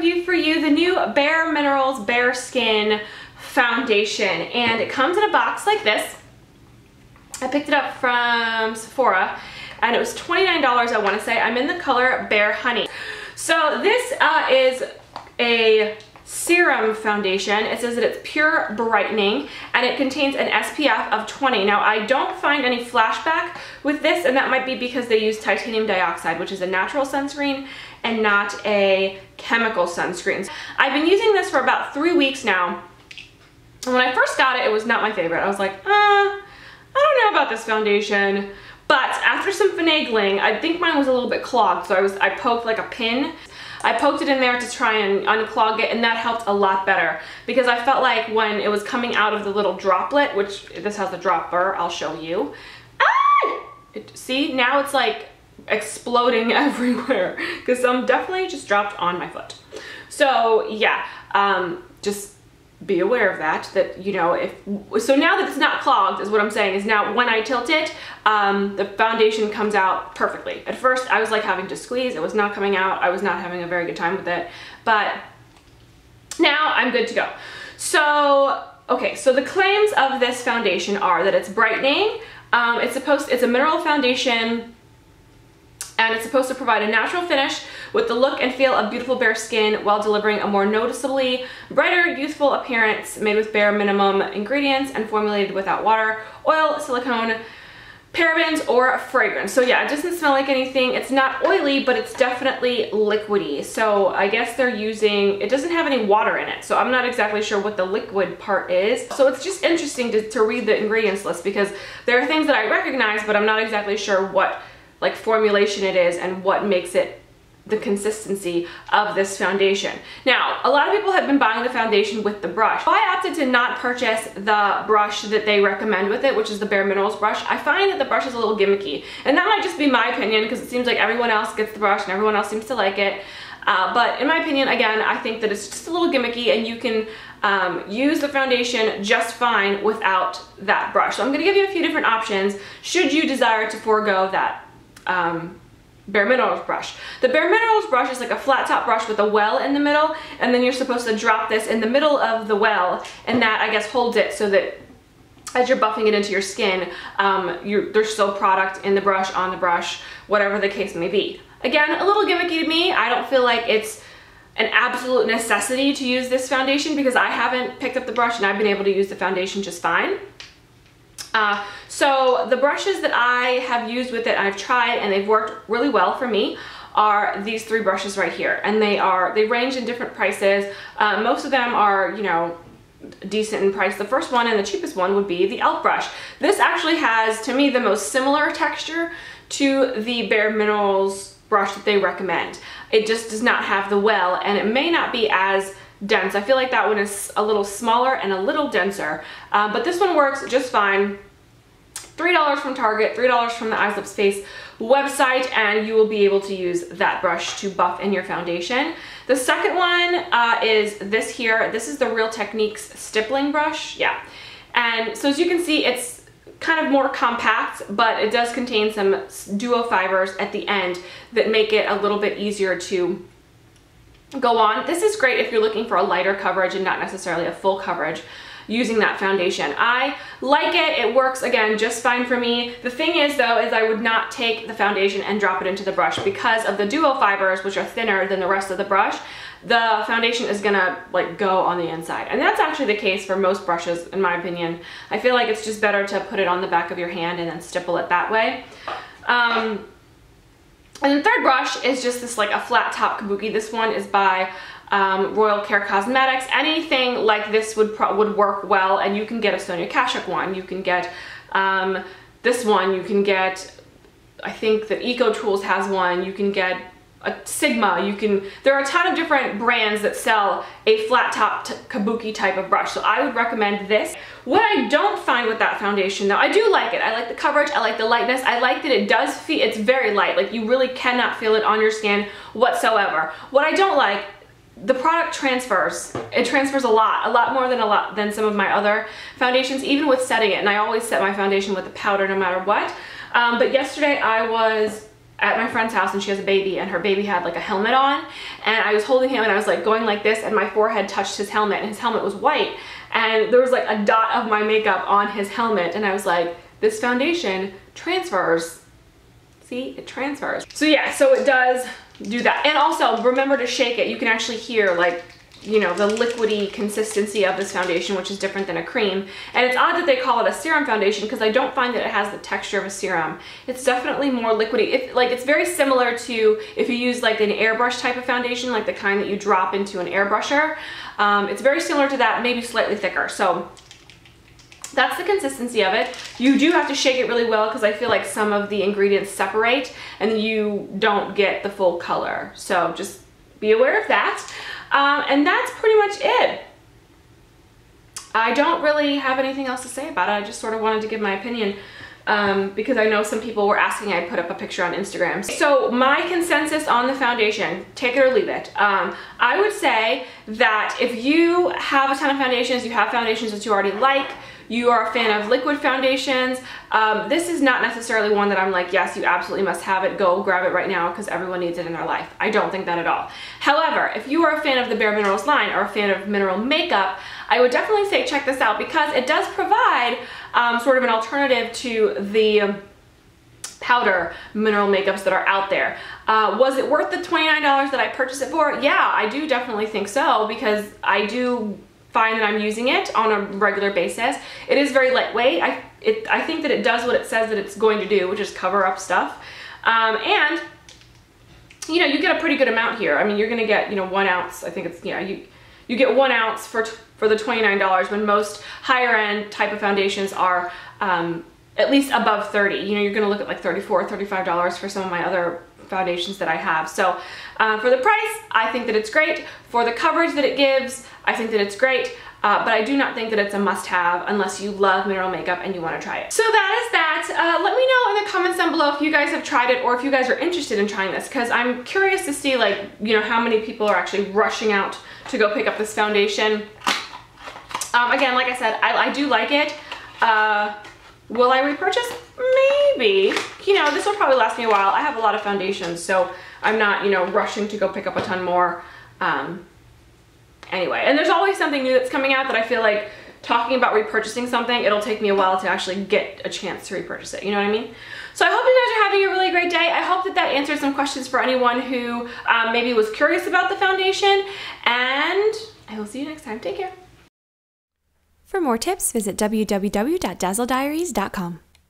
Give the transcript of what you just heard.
review for you the new Bare Minerals BareSkin Foundation, and it comes in a box like this. I picked it up from Sephora and it was $29, I want to say. I'm in the color Bare Honey. So this is a serum foundation. It says that it's pure brightening and it contains an SPF of 20. Now I don't find any flashback with this, and that might be because they use titanium dioxide, which is a natural sunscreen and not a chemical sunscreen. I've been using this for about 3 weeks now, and when I first got it, it was not my favorite. I was like, I don't know about this foundation. But after some finagling, I think mine was a little bit clogged, so I poked like a pin. I poked it in there to try and unclog it, and that helped a lot better because I felt like when it was coming out of the little droplet, which this has a dropper, I'll show you. See, now it's like exploding everywhere because some definitely just dropped on my foot. So yeah, just be aware of that, you know, so now that it's not clogged is what I'm saying, is now when I tilt it, the foundation comes out perfectly. At first I was like having to squeeze, it was not coming out, I was not having a very good time with it, but now I'm good to go. So, okay, so the claims of this foundation are that it's brightening, it's a mineral foundation, and it's supposed to provide a natural finish with the look and feel of beautiful bare skin while delivering a more noticeably brighter, youthful appearance, made with bare minimum ingredients and formulated without water, oil, silicone, parabens, or fragrance. So yeah, it doesn't smell like anything. It's not oily, but it's definitely liquidy. So I guess they're using, it doesn't have any water in it, so I'm not exactly sure what the liquid part is. So it's just interesting to read the ingredients list because there are things that I recognize, but I'm not exactly sure what like formulation it is and what makes it the consistency of this foundation. Now, a lot of people have been buying the foundation with the brush. I opted to not purchase the brush that they recommend with it, which is the Bare Minerals brush. I find that the brush is a little gimmicky, and that might just be my opinion because it seems like everyone else gets the brush and everyone else seems to like it. But in my opinion, again, I think that it's just a little gimmicky, and you can use the foundation just fine without that brush. So I'm gonna give you a few different options should you desire to forego that Bare Minerals brush. The Bare Minerals brush is like a flat top brush with a well in the middle, and then you're supposed to drop this in the middle of the well, and that I guess holds it so that as you're buffing it into your skin, there's still product in the brush, on the brush, whatever the case may be. Again, a little gimmicky to me. I don't feel like it's an absolute necessity to use this foundation because I haven't picked up the brush and I've been able to use the foundation just fine. So the brushes that I have used with it, I've tried and they've worked really well for me, are these 3 brushes right here, and they range in different prices. Most of them are, you know, decent in price. The first one and the cheapest one would be the e.l.f. brush. This actually has, to me, the most similar texture to the Bare Minerals brush that they recommend. It just does not have the well, and it may not be as dense. I feel like that one is a little smaller and a little denser, but this one works just fine. $3 from Target, $3 from the Eyes Lips Face website, and you will be able to use that brush to buff in your foundation. The second one is this here. This is the Real Techniques stippling brush. Yeah, and so as you can see, it's kind of more compact, but it does contain some duo fibers at the end that make it a little bit easier to go on. This is great if you're looking for a lighter coverage and not necessarily a full coverage using that foundation. I like it. It works, again, just fine for me. The thing is, though, is I would not take the foundation and drop it into the brush because of the duo fibers, which are thinner than the rest of the brush. The foundation is gonna like go on the inside, and that's actually the case for most brushes, in my opinion. I feel like it's just better to put it on the back of your hand and then stipple it that way. And the third brush is just this like a flat top kabuki. This one is by Royal Care Cosmetics. Anything like this would work well, and you can get a Sonia Kashuk one. You can get this one. You can get, I think that Eco Tools has one. You can get a Sigma. There are a ton of different brands that sell a flat top kabuki type of brush, so I would recommend this. What I don't find with that foundation, though, I do like it. I like the coverage, I like the lightness, I like that it does feel, it's very light, like you really cannot feel it on your skin whatsoever. What I don't like, the product transfers. It transfers a lot more than some of my other foundations, even with setting it, and I always set my foundation with a powder no matter what. But yesterday I was at my friend's house, and she has a baby, and her baby had like a helmet on, and I was holding him and I was like going like this, and my forehead touched his helmet, and his helmet was white, and there was like a dot of my makeup on his helmet, and I was like, this foundation transfers. See, it transfers. So yeah, so it does do that. And also remember to shake it. You can actually hear like, you know, the liquidy consistency of this foundation, which is different than a cream. And it's odd that they call it a serum foundation, because I don't find that it has the texture of a serum. It's definitely more liquidy. It's very similar to if you use like an airbrush type of foundation, like the kind that you drop into an airbrusher. It's very similar to that, maybe slightly thicker. So that's the consistency of it. You do have to shake it really well, because I feel like some of the ingredients separate and you don't get the full color. So just be aware of that. And that's pretty much it. I don't really have anything else to say about it. I just sort of wanted to give my opinion, because I know some people were asking I put up a picture on Instagram. So my consensus on the foundation, take it or leave it. I would say that if you have a ton of foundations, you have foundations that you already like, you are a fan of liquid foundations, this is not necessarily one that I'm like, yes, you absolutely must have it, go grab it right now because everyone needs it in their life. I don't think that at all. However, if you are a fan of the Bare Minerals line or a fan of mineral makeup, I would definitely say check this out, because it does provide sort of an alternative to the powder mineral makeups that are out there. Was it worth the $29 that I purchased it for? Yeah, I do definitely think so, because I do find that I'm using it on a regular basis. It is very lightweight. I think that it does what it says that it's going to do, which is cover up stuff. And you know, you get a pretty good amount here. I mean, you're gonna get, you know, 1 ounce. I think it's, you know, you get 1 ounce for the $29, when most higher end type of foundations are at least above 30. You know, you're gonna look at like $34, $35 for some of my other foundations that I have. So for the price, I think that it's great. For the coverage that it gives, I think that it's great. But I do not think that it's a must-have unless you love mineral makeup and you want to try it. So that is that. Let me know in the comments down below if you guys have tried it, or if you guys are interested in trying this, because I'm curious to see, like, you know, how many people are actually rushing out to go pick up this foundation. Again, like I said, I do like it. Will I repurchase? Maybe. You know, this will probably last me a while. I have a lot of foundations, so I'm not, you know, rushing to go pick up a ton more. Anyway, and there's always something new that's coming out that I feel like, talking about repurchasing something, it'll take me a while to actually get a chance to repurchase it, you know what I mean? So I hope you guys are having a really great day. I hope that that answered some questions for anyone who maybe was curious about the foundation, and I will see you next time. Take care. For more tips, visit www.dazzlediaries.com.